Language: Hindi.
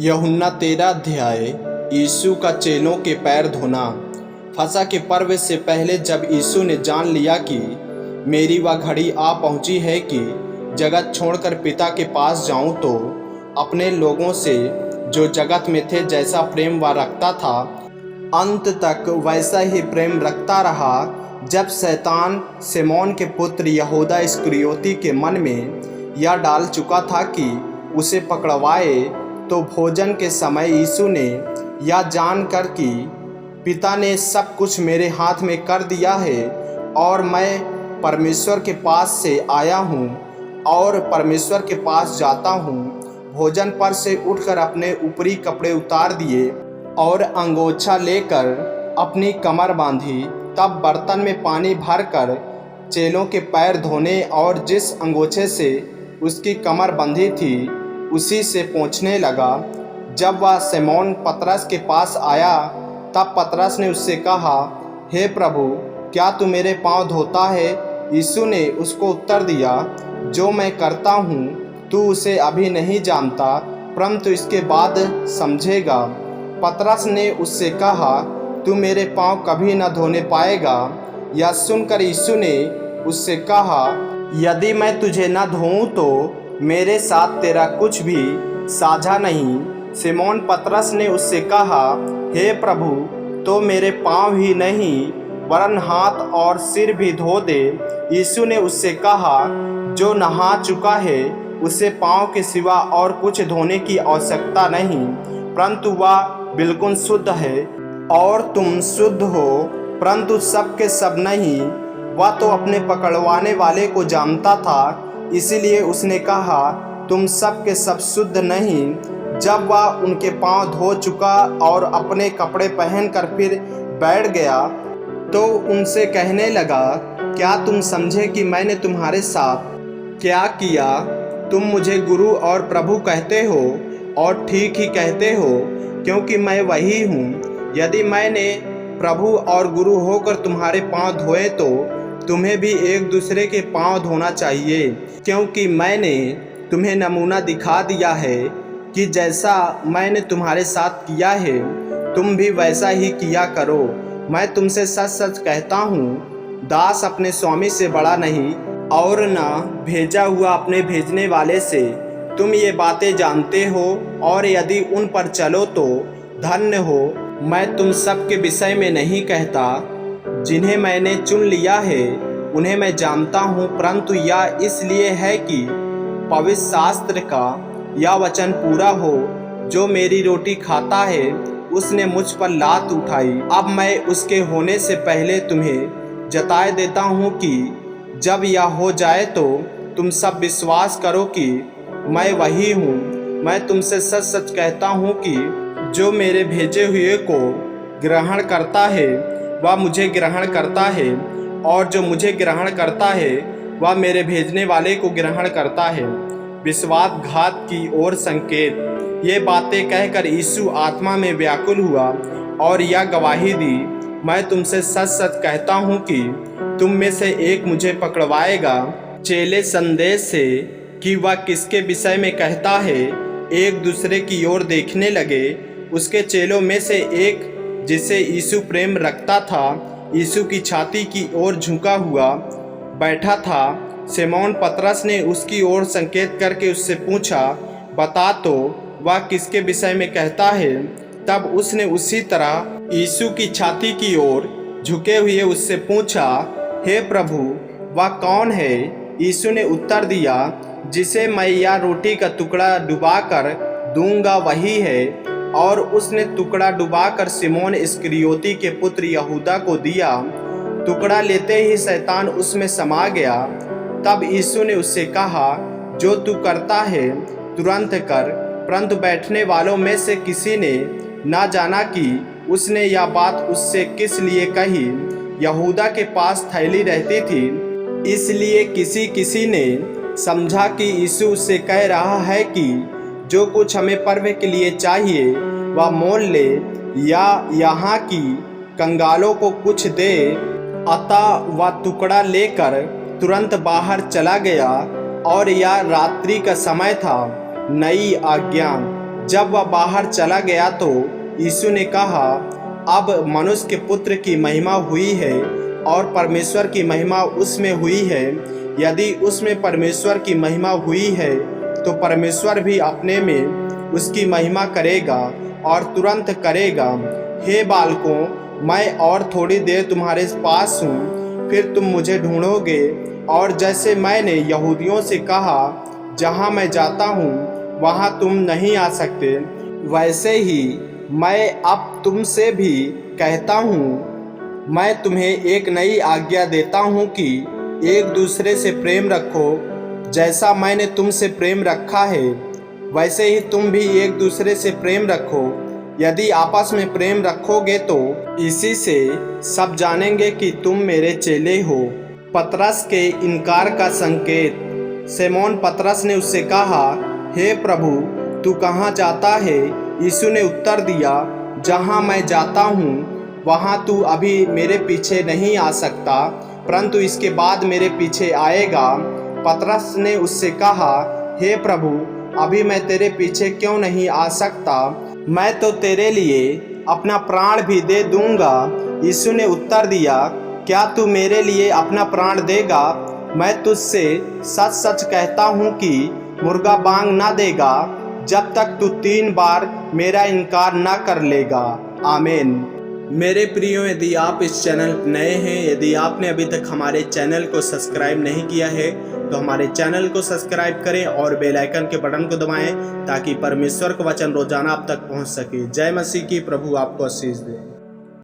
यूहन्ना 13 अध्याय। यीशु का चेलों के पैर धोना। फसह के पर्व से पहले जब यीशु ने जान लिया कि मेरी वह घड़ी आ पहुंची है कि जगत छोड़कर पिता के पास जाऊं, तो अपने लोगों से जो जगत में थे जैसा प्रेम वह रखता था, अंत तक वैसा ही प्रेम रखता रहा। जब शैतान सिमोन के पुत्र यहूदा इस्करियोती के मन में यह डाल चुका था कि उसे पकड़वाए, तो भोजन के समय यीशु ने यह जानकर कि पिता ने सब कुछ मेरे हाथ में कर दिया है और मैं परमेश्वर के पास से आया हूँ और परमेश्वर के पास जाता हूँ, भोजन पर से उठकर अपने ऊपरी कपड़े उतार दिए और अंगोछा लेकर अपनी कमर बांधी। तब बर्तन में पानी भरकर चेलों के पैर धोने और जिस अंगोछे से उसकी कमर बंधी थी उसी से पोंछने लगा। जब वह सिमोन पतरस के पास आया, तब पतरस ने उससे कहा, हे प्रभु, क्या तू मेरे पाँव धोता है? यीशु ने उसको उत्तर दिया, जो मैं करता हूँ तू उसे अभी नहीं जानता, परंतु इसके बाद समझेगा। पतरस ने उससे कहा, तू मेरे पाँव कभी न धोने पाएगा। यह सुनकर यीशु ने उससे कहा, यदि मैं तुझे न धोऊं तो मेरे साथ तेरा कुछ भी साझा नहीं। सिमोन पतरस ने उससे कहा, हे प्रभु, तो मेरे पाँव ही नहीं वरन हाथ और सिर भी धो दे। यीशु ने उससे कहा, जो नहा चुका है उसे पाँव के सिवा और कुछ धोने की आवश्यकता नहीं, परंतु वह बिल्कुल शुद्ध है। और तुम शुद्ध हो, परंतु सब के सब नहीं। वह तो अपने पकड़वाने वाले को जानता था, इसीलिए उसने कहा, तुम सब के सब शुद्ध नहीं। जब वह उनके पांव धो चुका और अपने कपड़े पहनकर फिर बैठ गया, तो उनसे कहने लगा, क्या तुम समझे कि मैंने तुम्हारे साथ क्या किया? तुम मुझे गुरु और प्रभु कहते हो, और ठीक ही कहते हो, क्योंकि मैं वही हूँ। यदि मैंने प्रभु और गुरु होकर तुम्हारे पांव धोए, तो तुम्हें भी एक दूसरे के पांव धोना चाहिए, क्योंकि मैंने तुम्हें नमूना दिखा दिया है कि जैसा मैंने तुम्हारे साथ किया है तुम भी वैसा ही किया करो। मैं तुमसे सच सच कहता हूँ, दास अपने स्वामी से बड़ा नहीं और न भेजा हुआ अपने भेजने वाले से। तुम ये बातें जानते हो और यदि उन पर चलो तो धन्य हो। मैं तुम सब के विषय में नहीं कहता, जिन्हें मैंने चुन लिया है उन्हें मैं जानता हूँ, परंतु यह इसलिए है कि पवित्र शास्त्र का यह वचन पूरा हो, जो मेरी रोटी खाता है उसने मुझ पर लात उठाई। अब मैं उसके होने से पहले तुम्हें जताए देता हूँ कि जब यह हो जाए तो तुम सब विश्वास करो कि मैं वही हूँ। मैं तुमसे सच सच कहता हूँ कि जो मेरे भेजे हुए को ग्रहण करता है वह मुझे ग्रहण करता है, और जो मुझे ग्रहण करता है वह मेरे भेजने वाले को ग्रहण करता है। विश्वासघात की ओर संकेत। ये बातें कहकर यीशु आत्मा में व्याकुल हुआ और यह गवाही दी, मैं तुमसे सच सच कहता हूँ कि तुम में से एक मुझे पकड़वाएगा। चेले संदेश से कि वह किसके विषय में कहता है एक दूसरे की ओर देखने लगे। उसके चेलों में से एक, जिसे यीशु प्रेम रखता था, यीशु की छाती की ओर झुका हुआ बैठा था। सिमोन पतरस ने उसकी ओर संकेत करके उससे पूछा, बता तो वह किसके विषय में कहता है? तब उसने उसी तरह यीशु की छाती की ओर झुके हुए उससे पूछा, हे प्रभु, वह कौन है? यीशु ने उत्तर दिया, जिसे मैं यह रोटी का टुकड़ा डुबाकर दूंगा वही है। और उसने टुकड़ा डुबाकर सिमोन इस्करियोती के पुत्र यहूदा को दिया। टुकड़ा लेते ही शैतान उसमें समा गया। तब यीशु ने उससे कहा, जो तू करता है तुरंत कर। परंतु बैठने वालों में से किसी ने ना जाना कि उसने यह बात उससे किस लिए कही। यहूदा के पास थैली रहती थी, इसलिए किसी किसी ने समझा कि यीशु उससे कह रहा है कि जो कुछ हमें पर्व के लिए चाहिए वह मोल ले, या यहाँ की कंगालों को कुछ दे। अतः वह टुकड़ा लेकर तुरंत बाहर चला गया। और यह रात्रि का समय था। नई आज्ञा। जब वह बाहर चला गया तो यीशु ने कहा, अब मनुष्य के पुत्र की महिमा हुई है और परमेश्वर की महिमा उसमें हुई है। यदि उसमें परमेश्वर की महिमा हुई है तो परमेश्वर भी अपने में उसकी महिमा करेगा और तुरंत करेगा। हे बालकों, मैं और थोड़ी देर तुम्हारे पास हूँ, फिर तुम मुझे ढूंढोगे। और जैसे मैंने यहूदियों से कहा, जहाँ मैं जाता हूँ वहाँ तुम नहीं आ सकते, वैसे ही मैं अब तुमसे भी कहता हूँ। मैं तुम्हें एक नई आज्ञा देता हूँ कि एक दूसरे से प्रेम रखो। जैसा मैंने तुमसे प्रेम रखा है वैसे ही तुम भी एक दूसरे से प्रेम रखो। यदि आपस में प्रेम रखोगे तो इसी से सब जानेंगे कि तुम मेरे चेले हो। पतरस के इनकार का संकेत। सिमोन पतरस ने उससे कहा, हे प्रभु, तू कहाँ जाता है? यीशु ने उत्तर दिया, जहाँ मैं जाता हूँ वहाँ तू अभी मेरे पीछे नहीं आ सकता, परंतु इसके बाद मेरे पीछे आएगा। पतरस ने उससे कहा, हे प्रभु, अभी मैं तेरे पीछे क्यों नहीं आ सकता? मैं तो तेरे लिए अपना प्राण भी दे दूंगा। यीशु ने उत्तर दिया, क्या तू मेरे लिए अपना प्राण देगा? मैं तुझसे सच सच कहता हूँ कि मुर्गा बांग ना देगा जब तक तू 3 बार मेरा इनकार ना कर लेगा। आमीन। मेरे प्रियो, यदि आप इस चैनल पर नए हैं, यदि आपने अभी तक हमारे चैनल को सब्सक्राइब नहीं किया है तो हमारे चैनल को सब्सक्राइब करें और बेल आइकन के बटन को दबाएं ताकि परमेश्वर का वचन रोजाना आप तक पहुंच सके। जय मसीह की। प्रभु आपको आशीष दे।